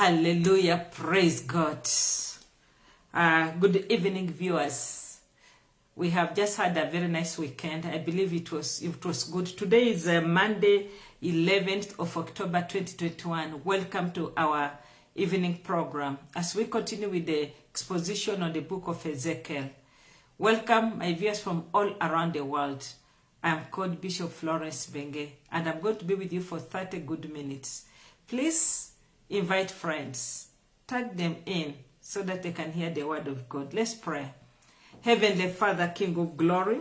Hallelujah. Praise God. Good evening, viewers. We have just had a very nice weekend. I believe it was good. Today is Monday, 11th of October 2021. Welcome to our evening program as we continue with the exposition on the book of Ezekiel. Welcome, my viewers from all around the world. I am called Bishop Florence Benge, and I'm going to be with you for 30 good minutes. Please invite friends, tag them in so that they can hear the word of God. Let's pray. Heavenly Father, King of glory,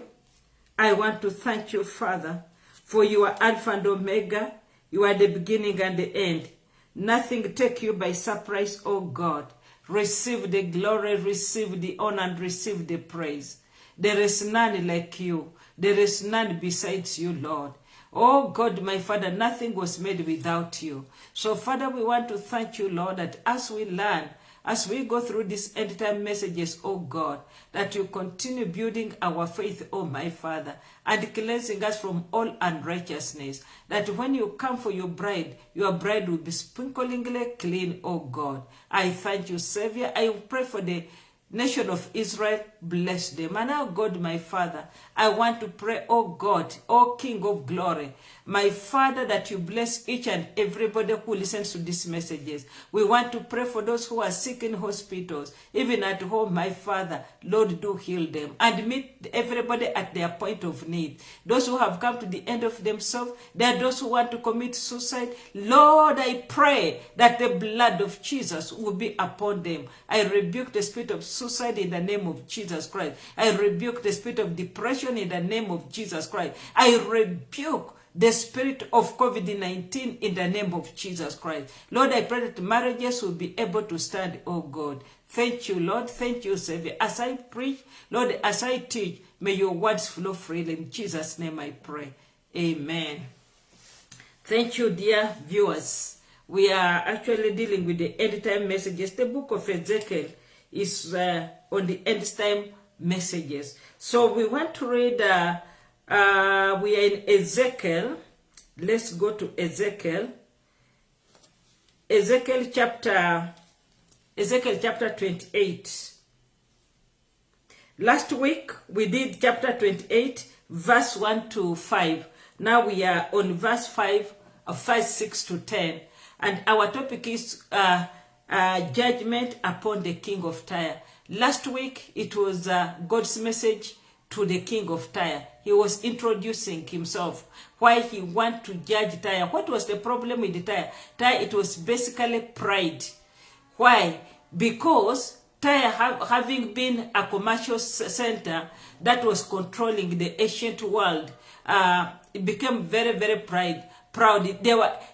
I want to thank you, Father, for you are Alpha and Omega. You are the beginning and the end. Nothing take you by surprise, oh God. Receive the glory, receive the honor, and receive the praise. There is none like you. There is none besides you, Lord. Oh God, my Father, nothing was made without you. So, Father, we want to thank you, Lord, that as we learn, as we go through these end-time messages, oh God, that you continue building our faith, oh my Father, and cleansing us from all unrighteousness, that when you come for your bride will be sprinklingly clean, oh God. I thank you, Savior. I pray for the nation of Israel, bless them. And now, God, my Father, I want to pray, oh God, oh King of glory, my Father, that you bless each and everybody who listens to these messages. We want to pray for those who are sick in hospitals, even at home, my Father. Lord, do heal them and meet everybody at their point of need. Those who have come to the end of themselves, there are those who want to commit suicide. Lord, I pray that the blood of Jesus will be upon them. I rebuke the spirit of suicide in the name of Jesus Christ. I rebuke the spirit of depression in the name of Jesus Christ. I rebuke the spirit of COVID-19 in the name of Jesus Christ. Lord, I pray that marriages will be able to stand, oh God. Thank you, Lord. Thank you, Savior. As I preach, Lord, as I teach, may your words flow freely. In Jesus' name I pray. Amen. Thank you, dear viewers. We are actually dealing with the end-time messages. The book of Ezekiel is on the end-time messages. So we want to read, we are in Ezekiel. Let's go to Ezekiel. Ezekiel chapter 28. Last week we did chapter 28, verse 1 to 5. Now we are on verse 5, 6 to 10. And our topic is judgment upon the king of Tyre. Last week, it was God's message to the king of Tyre. He was introducing himself, why he want to judge Tyre. What was the problem with Tyre? Tyre, it was basically pride. Why? Because Tyre, having been a commercial center that was controlling the ancient world, it became very, very proud.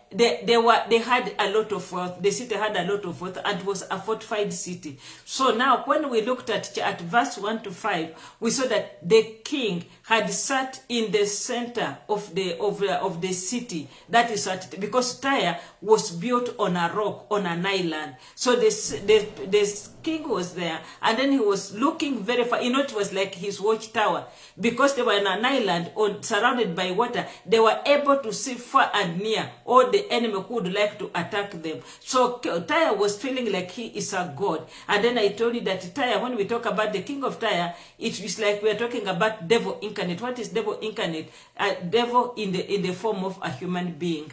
They had a lot of wealth. The city had a lot of wealth and was a fortified city. So now when we looked at verse 1 to 5, we saw that the king had sat in the center of the city. That is because Tyre was built on a rock, on an island. So the king was there, and then he was looking very far. You know, it was like his watchtower. Because they were in an island surrounded by water, they were able to see far and near all the enemy who would like to attack them. So Tyre was feeling like he is a god. And then I told you that Tyre, when we talk about the king of Tyre, it is like we are talking about devil incarnate. What is devil incarnate? A devil in the form of a human being.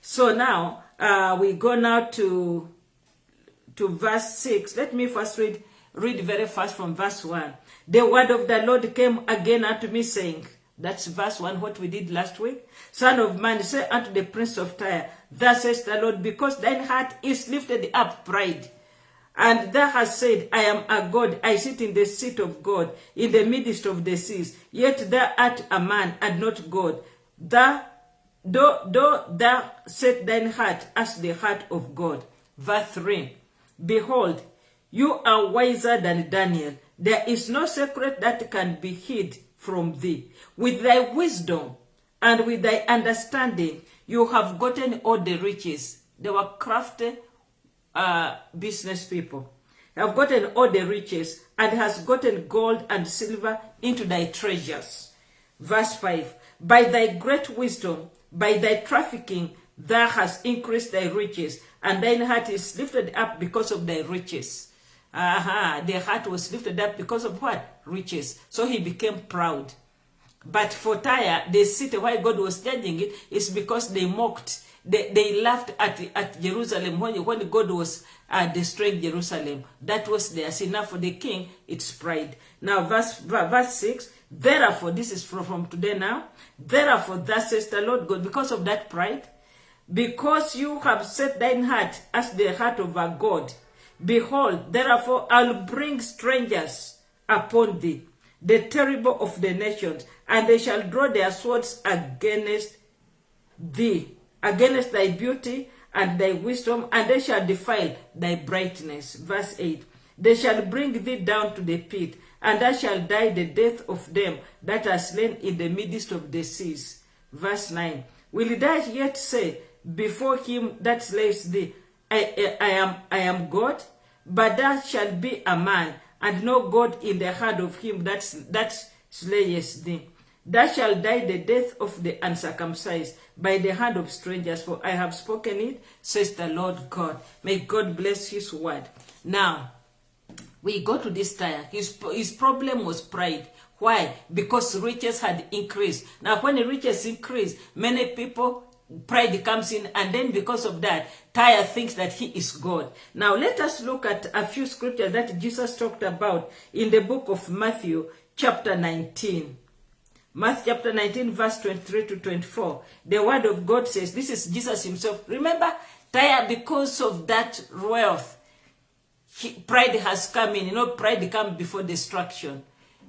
So now we go now to verse 6. Let me first read very fast from verse 1. The word of the Lord came again unto me, saying, that's verse 1, what we did last week. Son of man, say unto the prince of Tyre, thus says the Lord, because thine heart is lifted up pride, and thou hast said, I am a God, I sit in the seat of God, in the midst of the seas, yet thou art a man, and not God. Though thou set thine heart as the heart of God. Verse 3, behold, you are wiser than Daniel. There is no secret that can be hid from thee. With thy wisdom and with thy understanding, you have gotten all the riches. They were crafty business people. You have gotten all the riches, and has gotten gold and silver into thy treasures. Verse 5, by thy great wisdom, by thy trafficking, thou hast increased thy riches, and thine heart is lifted up because of thy riches. Their heart was lifted up because of what? Riches. So he became proud. But for Tyre, the city, why God was judging it, is because they mocked. They laughed at Jerusalem when God was destroying Jerusalem. That was their sin. Now for the king, it's pride. Now verse 6, therefore, this is from today now, therefore thus says the Lord God, because of that pride, because you have set thine heart as the heart of a God, behold, therefore I'll bring strangers upon thee, the terrible of the nations, and they shall draw their swords against thee, against thy beauty and thy wisdom, and they shall defile thy brightness. Verse 8, they shall bring thee down to the pit, and thou shalt die the death of them that are slain in the midst of the seas. Verse 9, will thou yet say before him that slays thee, I am God? But thou shalt be a man, and no God in the heart of him that slayeth thee. Thou shalt die the death of the uncircumcised by the hand of strangers, for I have spoken it, says the Lord God. May God bless his word. Now, we go to this Tyre. His problem was pride. Why? Because riches had increased. Now, when the riches increase, many people, pride comes in, and then because of that, Tyre thinks that he is God. Now, let us look at a few scriptures that Jesus talked about in the book of Matthew, chapter 19. Matthew chapter 19, verse 23 to 24. The word of God says, this is Jesus himself. Remember, Tyre, because of that wealth, pride has come in. You know, pride comes before destruction.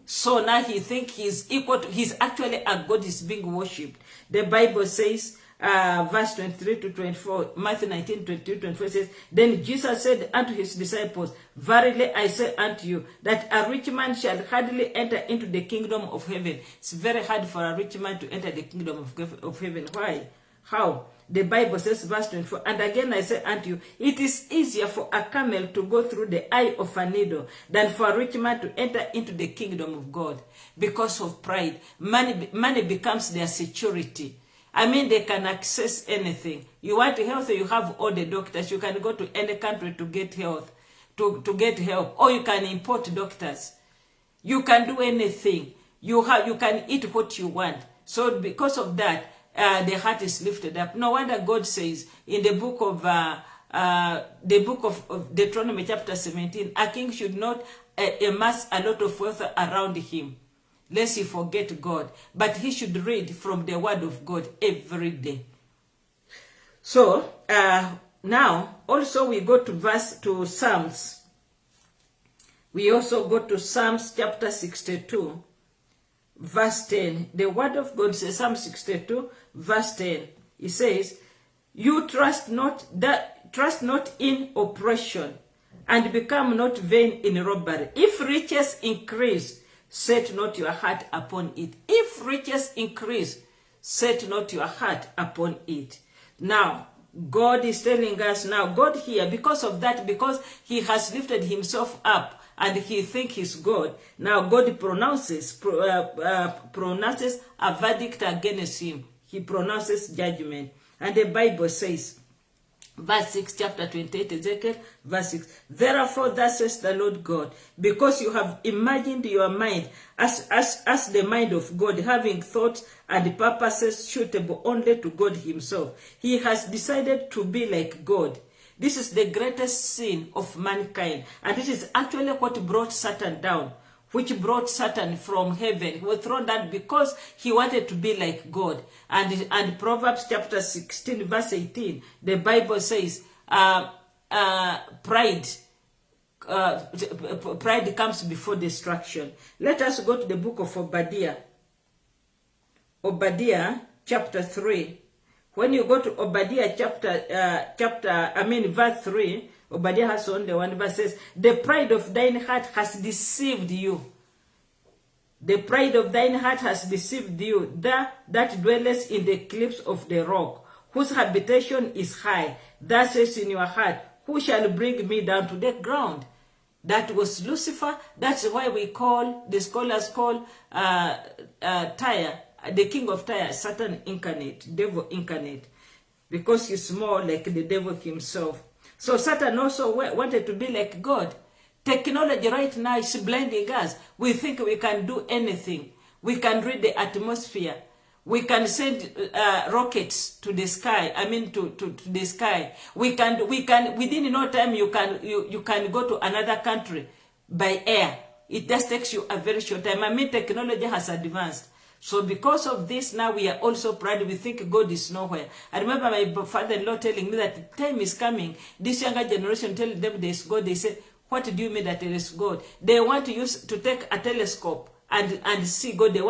So now he thinks he's equal to, he's actually a God, is being worshipped. The Bible says, verse 23 to 24, Matthew 19, 22, 24 says, then Jesus said unto his disciples, verily I say unto you, that a rich man shall hardly enter into the kingdom of heaven. It's very hard for a rich man to enter the kingdom of heaven. Why? How? The Bible says, verse 24, and again I say unto you, it is easier for a camel to go through the eye of a needle than for a rich man to enter into the kingdom of God. Because of pride, money becomes their security. I mean, they can access anything. You want health, you have all the doctors. You can go to any country to get health, to get help, or you can import doctors. You can do anything. You can eat what you want. So because of that, the heart is lifted up. No wonder God says in the book of Deuteronomy chapter 17, a king should not amass a lot of wealth around him, lest he forget God, but he should read from the word of God every day. So now also we go to Psalms. We also go to Psalms chapter 62, verse 10. The word of God says, Psalm 62, verse 10. It says, you trust not in oppression, and become not vain in robbery. If riches increase, set not your heart upon it. If riches increase, set not your heart upon it. Now, God is telling us now, God here, because of that, because he has lifted himself up and he thinks he's God, now God pronounces a verdict against him. He pronounces judgment. And the Bible says, verse 6, chapter 28, Ezekiel, verse 6. Therefore, thus says the Lord God, because you have imagined your mind as the mind of God, having thoughts and purposes suitable only to God himself. He has decided to be like God. This is the greatest sin of mankind. And this is actually what brought Satan down, which brought Satan from heaven. He was thrown down because he wanted to be like God. And Proverbs chapter 16, verse 18, the Bible says, pride comes before destruction. Let us go to the book of Obadiah. Obadiah chapter 3. When you go to Obadiah verse 3, Obadiah has only one verse, says, the pride of thine heart has deceived you. The pride of thine heart has deceived you, that dwellest in the cliffs of the rock, whose habitation is high. Thus says in your heart, who shall bring me down to the ground? That was Lucifer. That's why the scholars call Tyre, the king of Tyre, Satan incarnate, devil incarnate. because he's more like the devil himself. So Satan also wanted to be like God. Technology right now is blinding us. We think we can do anything. We can read the atmosphere. We can send rockets to the sky. I mean, to the sky. We can within no time you can go to another country by air. It just takes you a very short time. I mean, technology has advanced. So because of this, now we are also proud. We think God is nowhere. I remember my father-in-law telling me that time is coming. This younger generation telling them there is God. They say, what do you mean that there is God? They want to take a telescope and see God. They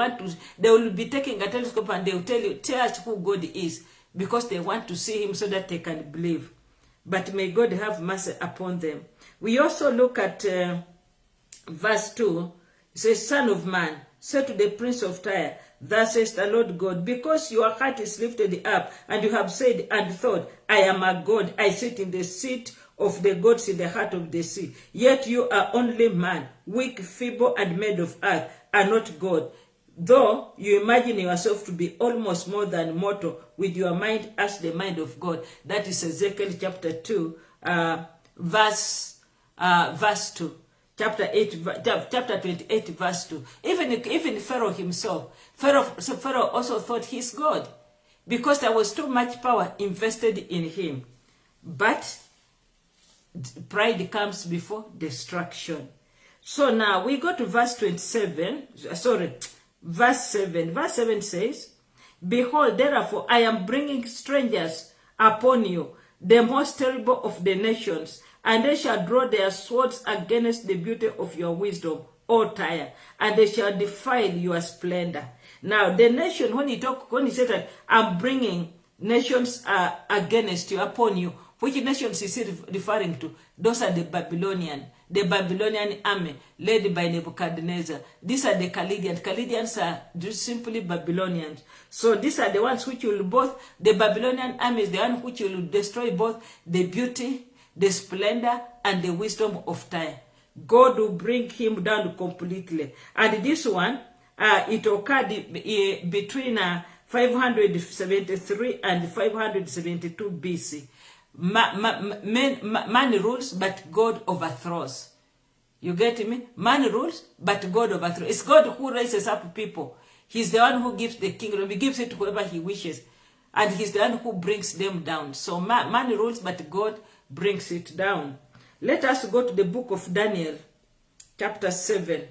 will be taking a telescope and they will tell us who God is, because they want to see him so that they can believe. But may God have mercy upon them. We also look at verse 2. It says, Son of man, say to the prince of Tyre, thus says the Lord God, because your heart is lifted up, and you have said and thought, I am a God, I sit in the seat of the gods in the heart of the sea. Yet you are only man, weak, feeble, and made of earth, are not God. Though you imagine yourself to be almost more than mortal, with your mind as the mind of God. That is Ezekiel chapter 2, verse 2. Chapter 28, verse 2. Even Pharaoh himself, Pharaoh also thought he's God, because there was too much power invested in him. But pride comes before destruction. So now we go to verse 27. Verse 7. Verse 7 says, Behold, therefore, I am bringing strangers upon you, the most terrible of the nations, and they shall draw their swords against the beauty of your wisdom, O Tyre, and they shall defile your splendor. Now, the nation, when he said that I'm bringing nations against you, upon you, which nations is he referring to? Those are the Babylonian army led by Nebuchadnezzar. These are the Chaldeans. Chaldeans are just simply Babylonians. So these are the ones which will the Babylonian army is the one which will destroy both the beauty, the splendor, and the wisdom of Tyre. God will bring him down completely. And this one, it occurred between 573 and 572 BC. Man rules, but God overthrows. You get me? Man rules, but God overthrows. It's God who raises up people. He's the one who gives the kingdom. He gives it to whoever he wishes. And he's the one who brings them down. So man rules, but God brings it down. Let us go to the book of Daniel, chapter 7.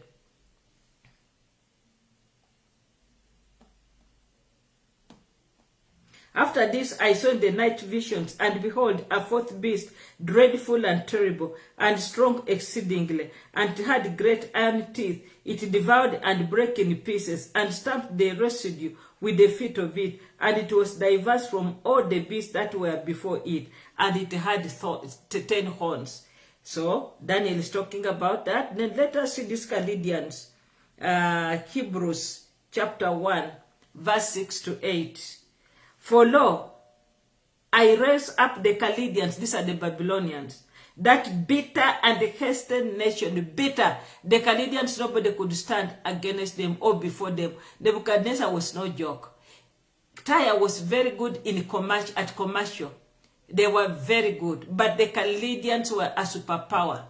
After this I saw in the night visions, and behold, a fourth beast, dreadful and terrible, and strong exceedingly, and had great iron teeth. It devoured and brake in pieces, and stamped the residue with the feet of it, and it was diverse from all the beasts that were before it, and it had 10 horns. So Daniel is talking about that. Then let us see this Chaldeans, Hebrews chapter 1, verse 6 to 8. For lo, I raise up the Chaldeans, these are the Babylonians, that bitter and hasty nation, bitter. The Chaldeans, nobody could stand against them or before them. Nebuchadnezzar was no joke. Tyre was very good in commercial. They were very good, but the Chaldeans were a superpower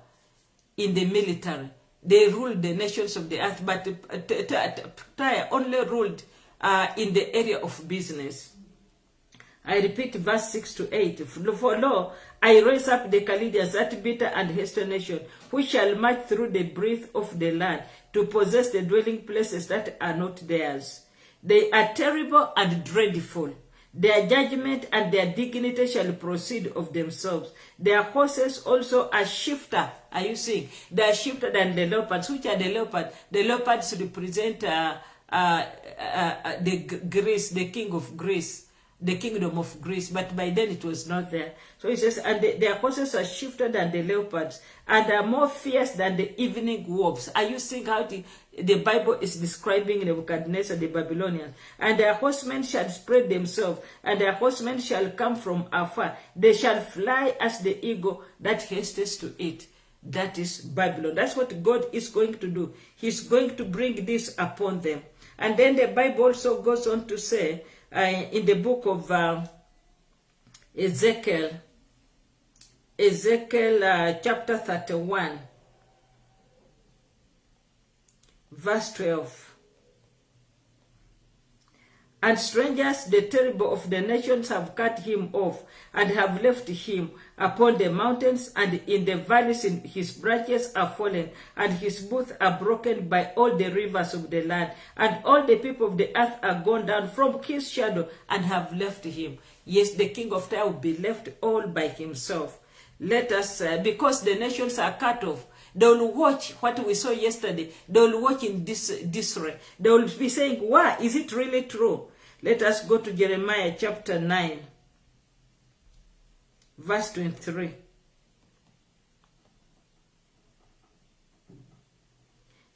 in the military. They ruled the nations of the earth, but Tyre only ruled in the area of business. I repeat verse 6 to 8. For lo, I raise up the Chaldeans, that bitter and hasty nation, which shall march through the breadth of the land, to possess the dwelling places that are not theirs. They are terrible and dreadful. Their judgment and their dignity shall proceed of themselves. Their horses also are swifter. Are you seeing? They are swifter than the leopards. Which are the leopards? The leopards represent Greece, the king of Greece. The kingdom of Greece, but by then it was not there. So he says, and their horses are swifter than the leopards, and are more fierce than the evening wolves. Are you seeing how the Bible is describing Nebuchadnezzar, the Babylonians? And their horsemen shall spread themselves, and their horsemen shall come from afar. They shall fly as the eagle that hastens to eat. That is Babylon. That's what God is going to do. He's going to bring this upon them. And then the Bible also goes on to say, in the book of Ezekiel chapter 31, verse 12. And strangers, the terrible of the nations, have cut him off, and have left him upon the mountains, and in the valleys his branches are fallen, and his boughs are broken by all the rivers of the land, and all the people of the earth are gone down from his shadow, and have left him. Yes, the king of Tyre will be left all by himself. Let us, because the nations are cut off, they will watch what we saw yesterday. They will watch in disarray. They will be saying, "Why? Is it really true?" Let us go to Jeremiah chapter 9, verse 23.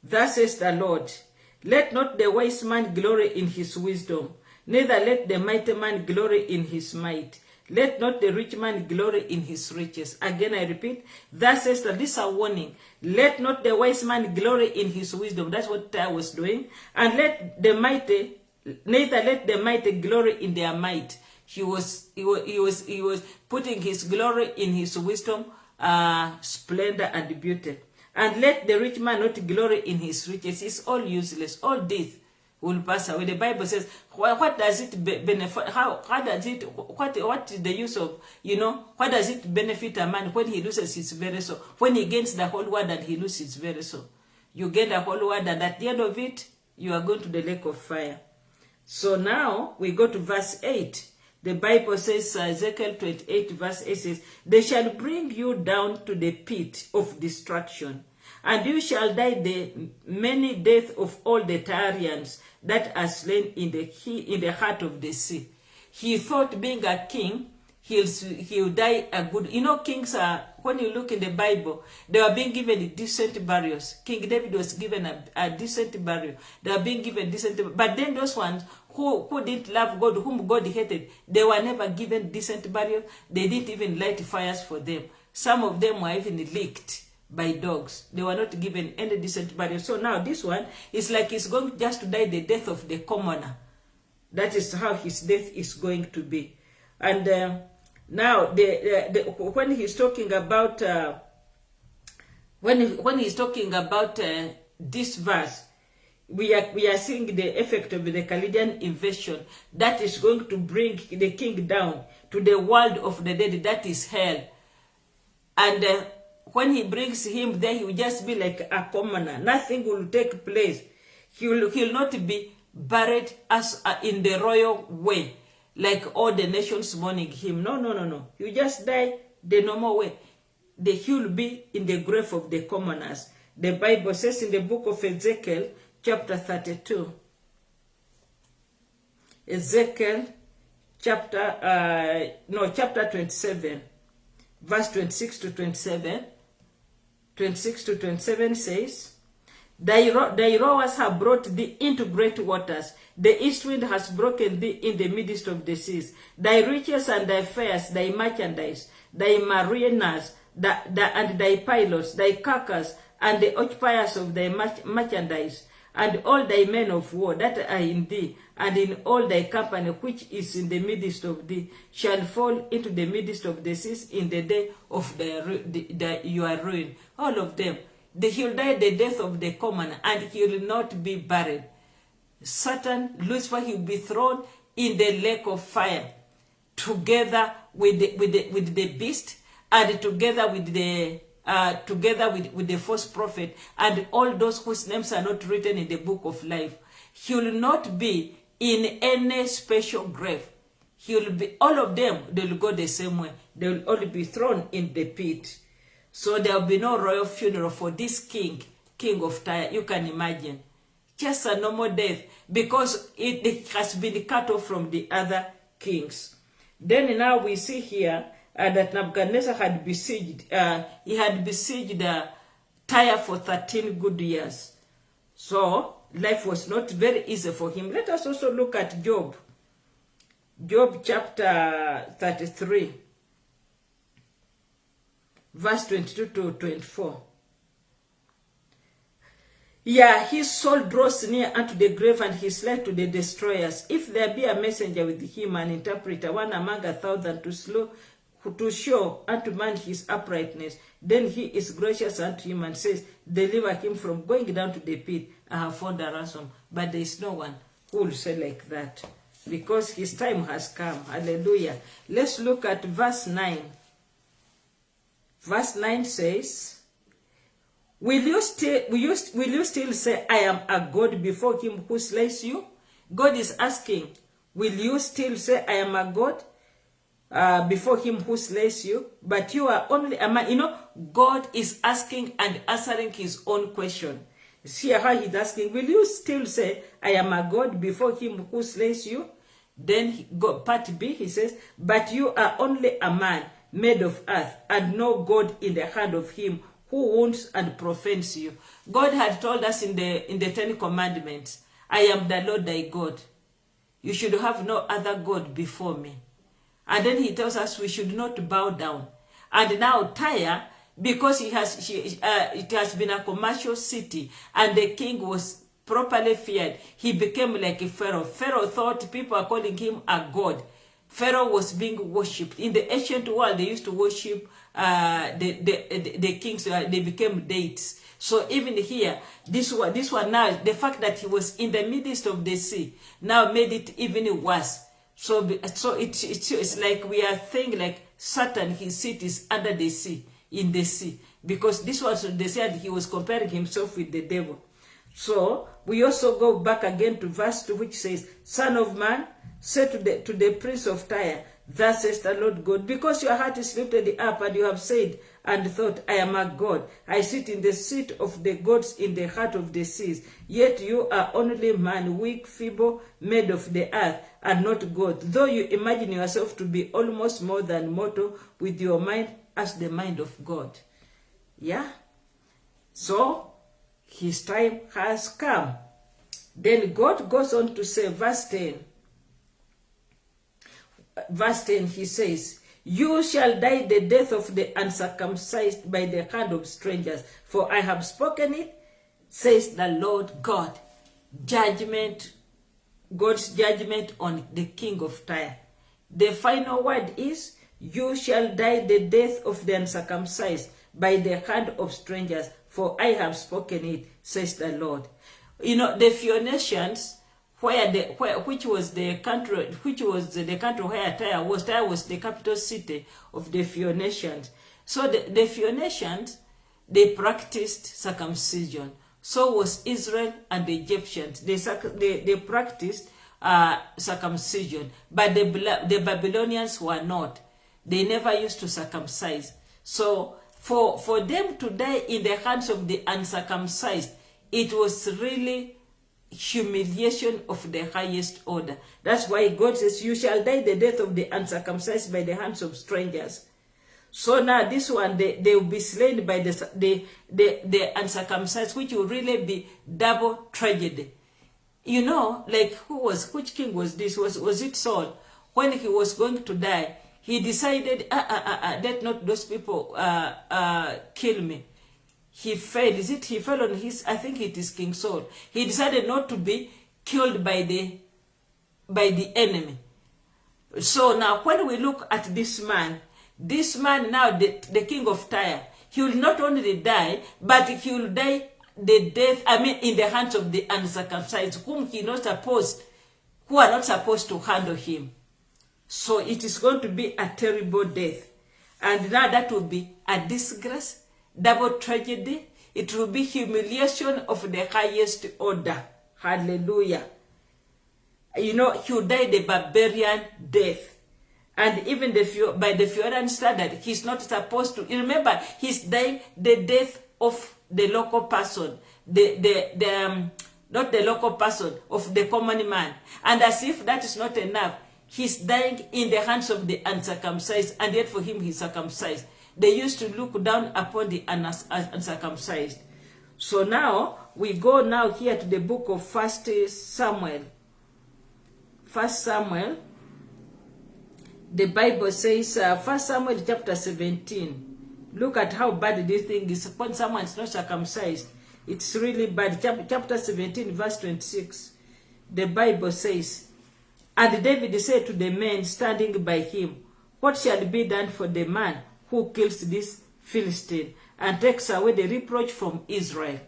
Thus says the Lord, let not the wise man glory in his wisdom, neither let the mighty man glory in his might. Let not the rich man glory in his riches. Again, I repeat, thus says that this is a warning. Let not the wise man glory in his wisdom. That's what I was doing. And neither let the mighty glory in their might. He was putting his glory in his wisdom, splendor, and beauty. And let the rich man not glory in his riches. It's all useless. All death will pass away. The Bible says, what does it benefit? How does it? What is the use of? What does it benefit a man when he loses his very soul? When he gains the whole world and he loses his very soul, you gain the whole world, and at the end of it, you are going to the lake of fire. So now we go to verse 8. The Bible says, Ezekiel 28 verse 8 says, they shall bring you down to the pit of destruction, and you shall die the many deaths of all the Tyrians that are slain in the heart of the sea. He thought being a king, he'll die a good. Kings are, when you look in the Bible, they were being given decent burials. King David was given a decent burial. They were being given decent, but then those ones who didn't love God, whom God hated, they were never given decent burial. They didn't even light fires for them. Some of them were even licked by dogs. They were not given any decent burial. So now this one is like he's going just to die the death of the commoner. That is how his death is going to be. And now when he's talking about when he's talking about this verse, we are seeing the effect of the Chaldean invasion that is going to bring the king down to the world of the dead, that is hell. And when he brings him there, he will just be like a commoner. Nothing will take place. He'll not be buried as in the royal way, like all the nations mourning him. No. You just die the normal way. He'll be in the grave of the commoners. The Bible says in the book of Ezekiel, chapter 32. Ezekiel, chapter 27, verse 26 to 27. 26 to 27 says, Thy rowers have brought thee into great waters. The east wind has broken thee in the midst of the seas. Thy riches and thy fares, thy merchandise, thy mariners, and thy pilots, thy carcass, and the occupiers of thy merchandise, and all thy men of war that are in thee, and in all thy company which is in the midst of thee, shall fall into the midst of the seas in the day of your ruin. All of them. He'll die the death of the commoner, and he will not be buried. Satan, Lucifer, he will be thrown in the lake of fire, together with the beast, and together with the false prophet, and all those whose names are not written in the book of life. He will not be in any special grave. He will be, all of them, they will go the same way. They will all be thrown in the pit. So there will be no royal funeral for this king of Tyre. You can imagine. Just a normal death, because it has been cut off from the other kings. Then now we see here that Nebuchadnezzar had besieged, he had besieged Tyre for 13 good years. So life was not very easy for him. Let us also look at Job. Job chapter 33. Verse 22 to 24. Yeah, his soul draws near unto the grave, and his life to the destroyers. If there be a messenger with him, an interpreter, one among 1,000, to show unto man his uprightness, then he is gracious unto him and says, deliver him from going down to the pit. I have found a ransom. But there is no one who will say like that, because his time has come. Hallelujah. Let's look at verse 9. Verse 9 says, Will you still say, I am a God before him who slays you? God is asking, will you still say, I am a God before him who slays you? But you are only a man. You know, God is asking and answering his own question. See how he's asking, will you still say, I am a God before him who slays you? Then part B, he says, but you are only a man made of earth, and no God in the hand of him who wounds and profanes you. God had told us in the 10 Commandments, I am the Lord thy God. You should have no other God before me. And then he tells us we should not bow down. And now Tyre, because it has been a commercial city, and the king was properly feared, he became like a Pharaoh. Pharaoh thought people are calling him a god. Pharaoh was being worshipped. In the ancient world, they used to worship the kings. They became deities. So even here, this one now, the fact that he was in the midst of the sea now made it even worse. So it's like we are saying like Satan, his seat is under the sea, in the sea. Because this was, they said he was comparing himself with the devil. So we also go back again to verse 2, which says, Son of man, say to the prince of Tyre, thus says the Lord God, because your heart is lifted up, and you have said and thought, I am a God. I sit in the seat of the gods in the heart of the seas. Yet you are only man, weak, feeble, made of the earth, and not God. Though you imagine yourself to be almost more than mortal, with your mind as the mind of God. Yeah? So, his time has come. Then God goes on to say, verse 10, he says, you shall die the death of the uncircumcised by the hand of strangers, for I have spoken it, says the Lord God. Judgment, God's judgment on the king of Tyre. The final word is, you shall die the death of the uncircumcised by the hand of strangers, for I have spoken it, says the Lord. You know, the Phoenicians, which was the country where Tyre was. Tyre was the capital city of the Phoenicians. So the Phoenicians, they practiced circumcision. So was Israel and the Egyptians. They practiced circumcision, but the Babylonians were not. They never used to circumcise. So for them to die in the hands of the uncircumcised, it was really humiliation of the highest order. That's why God says, you shall die the death of the uncircumcised by the hands of strangers. So now this one, they will be slain by the uncircumcised, which will really be double tragedy. You know, like which king was this? Was it Saul? When he was going to die, he decided, let not those people kill me. He fell. He fell on his, I think it is King Saul. He decided not to be killed by the enemy. So now when we look at this man now, the king of Tyre, he will not only die, but he will die the death, in the hands of the uncircumcised, who are not supposed to handle him. So it is going to be a terrible death. And now that will be a disgrace, double tragedy. It will be humiliation of the highest order. Hallelujah. You know, he will die the barbarian death. And even by the Phoenician standard, he's not supposed to. Remember, he's dying the death of the local person. Not the local person, of the common man. And as if that is not enough, he's dying in the hands of the uncircumcised, and yet for him he's circumcised. They used to look down upon the uncircumcised. So now, we go now here to the book of 1 Samuel. 1 Samuel, the Bible says, 1 Samuel chapter 17. Look at how bad this thing is when someone is not circumcised. It's really bad. Chapter 17, verse 26. The Bible says, and David said to the men standing by him, what shall be done for the man who kills this Philistine and takes away the reproach from Israel?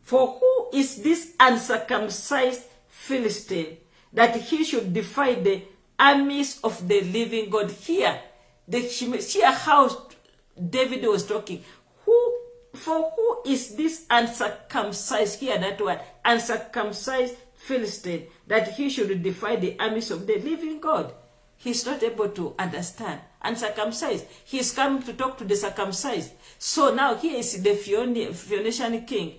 For who is this uncircumcised Philistine that he should defy the armies of the living God? Here, hear how David was talking. For who is this uncircumcised, here that word, uncircumcised Philistine, that he should defy the armies of the living God? He's not able to understand. Uncircumcised. He's coming to talk to the circumcised. So now here is the Phoenician king.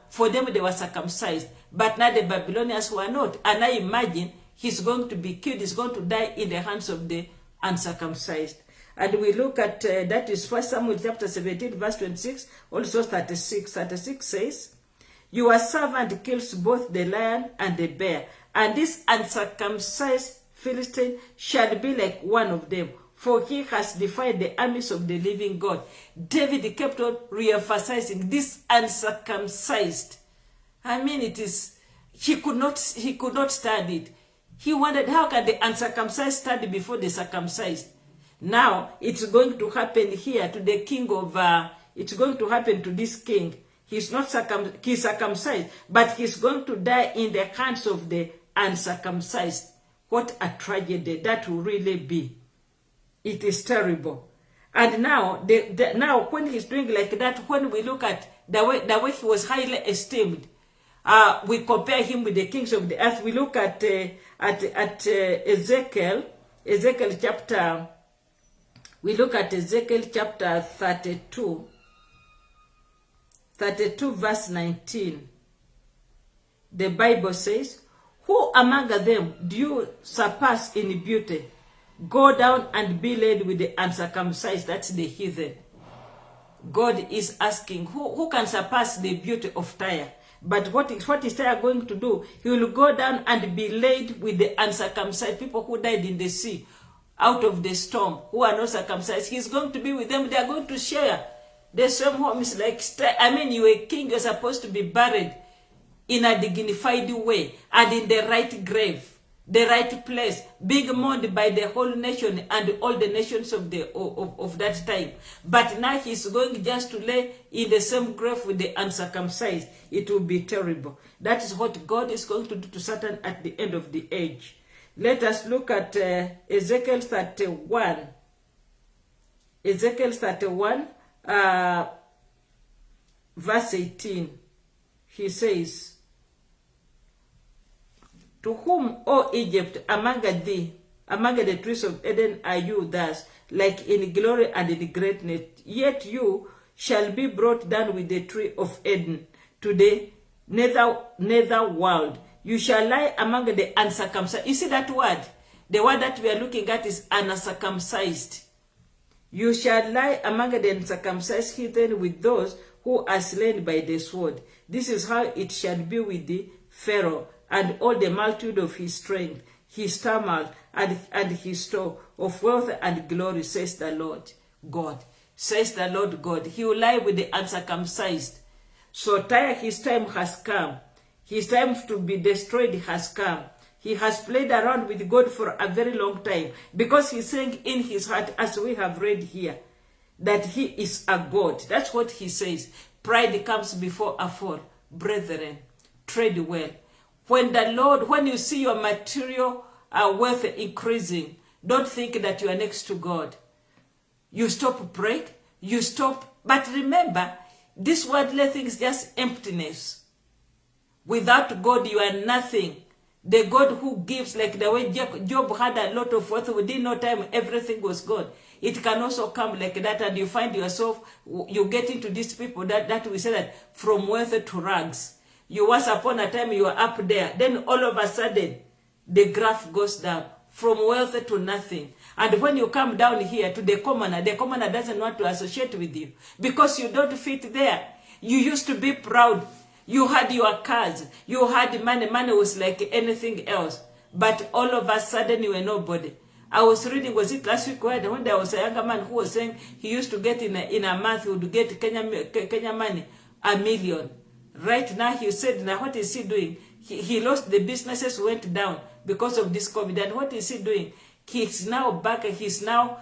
For them they were circumcised. But now the Babylonians were not. And I imagine he's going to be killed. He's going to die in the hands of the uncircumcised. And we look at, that is 1 Samuel chapter 17, verse 26, also 36. 36 says, your servant kills both the lion and the bear, and this uncircumcised Philistine shall be like one of them, for he has defied the armies of the living God. David kept on re-emphasizing this uncircumcised. I mean, it is, he could not stand it. He wondered, how can the uncircumcised stand before the circumcised? Now, it's going to happen here to the king of, it's going to happen to this king. He's not he's circumcised, but he's going to die in the hands of the uncircumcised. What a tragedy that will really be. It is terrible. And now, now when he's doing like that, when we look at the way he was highly esteemed, we compare him with the kings of the earth. We look at Ezekiel chapter. We look at Ezekiel chapter 32 verse 19. The Bible says, who among them do you surpass in beauty? Go down and be laid with the uncircumcised, that's the heathen. God is asking, who can surpass the beauty of Tyre? But what is Tyre going to do? He will go down and be laid with the uncircumcised, people who died in the sea, out of the storm, who are not circumcised. He's going to be with them. They are going to share the same homes. Like, I mean, you're a king, you're supposed to be buried in a dignified way and in the right grave, the right place, being mourned by the whole nation and all the nations of that time. But now he's going just to lay in the same grave with the uncircumcised. It will be terrible. That is what God is going to do to Satan at the end of the age. Let us look at Ezekiel 31. Ezekiel 31, verse 18. He says, to whom, O Egypt, among thee, among the trees of Eden are you thus, like in glory and in greatness? Yet you shall be brought down with the tree of Eden to the nether world. You shall lie among the uncircumcised. You see that word? The word that we are looking at is uncircumcised. You shall lie among the uncircumcised heathen with those who are slain by the sword. This is how it shall be with the Pharaoh and all the multitude of his strength, his tumult, and his store of wealth and glory, says the Lord God. Says the Lord God. He will lie with the uncircumcised. So Tyre, his time has come. His time to be destroyed has come. He has played around with God for a very long time because he's saying in his heart, as we have read here, that he is a God. That's what he says. Pride comes before a fall. Brethren, tread well. When you see your material wealth increasing, don't think that you are next to God. You stop praying, you stop. But remember, this worldly thing is just emptiness. Without God, you are nothing. The God who gives, like the way Job had a lot of wealth, within no time, everything was God. It can also come like that, and you find yourself, you get into these people that we say that from wealth to rags. You once upon a time, you are up there. Then all of a sudden, the graph goes down from wealth to nothing. And when you come down here to the commoner doesn't want to associate with you because you don't fit there. You used to be proud. You had your cars. You had money. Money was like anything else. But all of a sudden, you were nobody. I was reading, was it last week, when there was a younger man who was saying he used to get in a month, he would get Kenya money, 1 million. Right now, he said, now what is he doing? He lost the businesses, went down because of this COVID. And what is he doing? He's now back. He's now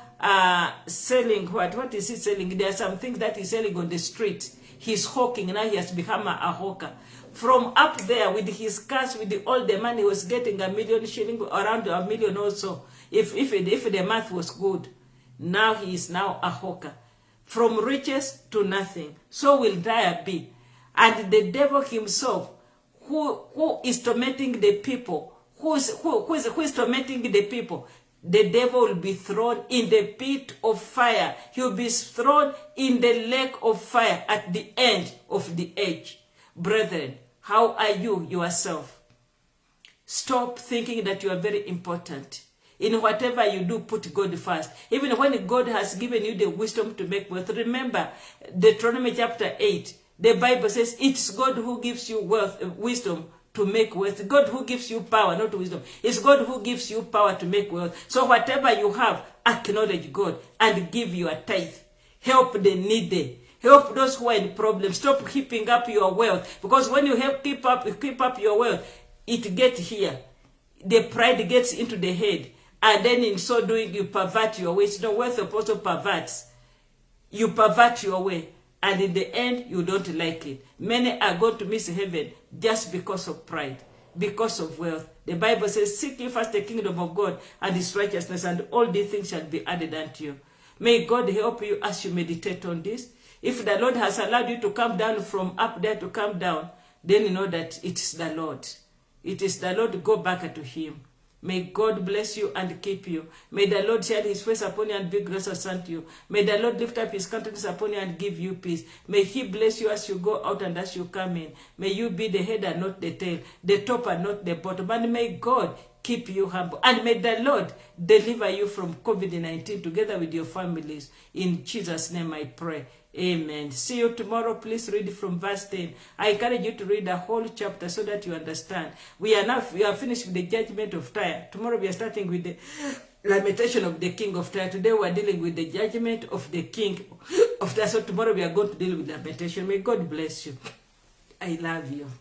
selling what? What is he selling? There are some things that he's selling on the street. He's hawking. Now he has become a hawker. From up there with his cash, with all the money, he was getting 1 million shilling, around 1 million also, if the math was good. Now he is now a hawker. From riches to nothing. So will Dyer be. And the devil himself, who is tormenting the people, who is tormenting the people, the devil will be thrown in the pit of fire. He will be thrown in the lake of fire at the end of the age. Brethren, how are you yourself? Stop thinking that you are very important. In whatever you do, put God first. Even when God has given you the wisdom to make wealth. Remember, Deuteronomy chapter 8, the Bible says it's God who gives you wisdom to make wealth. God who gives you power, not wisdom. It's God who gives you power to make wealth. So whatever you have, acknowledge God and give you a tithe. Help the needy. Help those who are in problems. Stop keeping up your wealth. Because when you keep up your wealth, it gets here. The pride gets into the head. And then in so doing, you pervert your way. It's no wealth also perverts. You pervert your way. And in the end, you don't like it. Many are going to miss heaven just because of pride, because of wealth. The Bible says, seek ye first the kingdom of God and his righteousness, and all these things shall be added unto you. May God help you as you meditate on this. If the Lord has allowed you to come down from up there to come down, then you know that it is the Lord. It is the Lord. Go back to him. May God bless you and keep you. May the Lord shine his face upon you and be gracious unto you. May the Lord lift up his countenance upon you and give you peace. May he bless you as you go out and as you come in. May you be the head and not the tail, the top and not the bottom. And may God keep you humble. And may the Lord deliver you from COVID-19 together with your families. In Jesus' name I pray. Amen. See you tomorrow. Please read from verse 10. I encourage you to read the whole chapter so that you understand. We are finished with the judgment of Tyre. Tomorrow we are starting with the lamentation of the king of Tyre. Today we are dealing with the judgment of the king of Tyre. So tomorrow we are going to deal with lamentation. May God bless you. I love you.